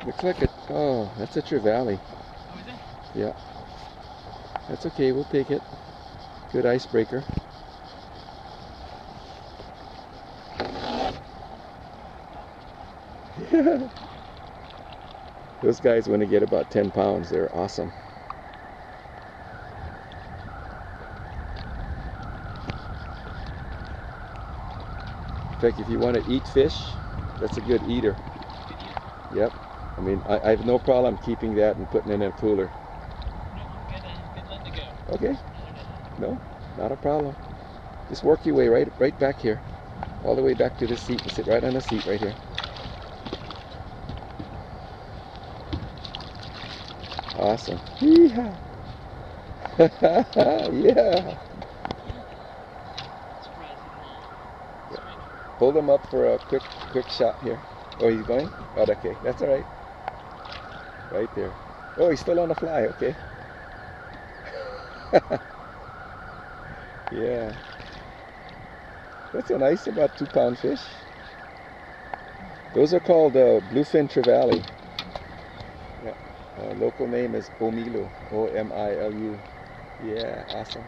Looks like it. Oh, that's a trevally. Oh, is it? Yeah. That's okay, we'll take it. Good icebreaker. Those guys, when they get about 10 pounds, they're awesome. In fact, if you want to eat fish, that's a good eater. Yep. I mean, I have no problem keeping that and putting it in a cooler. No, good letting it go. Okay. No, not a problem. Just work your way right back here. All the way back to the seat. You sit right on the seat right here. Awesome. Yeehaw. Yeah. Hold him up for a quick shot here. Oh, he's going? Oh, okay. That's all right. Right there. Oh, he's still on the fly. Okay. Yeah. That's a nice, about 2-pound fish. Those are called bluefin trevally. Yeah. Local name is Omilu. O-M-I-L-U. Yeah, awesome.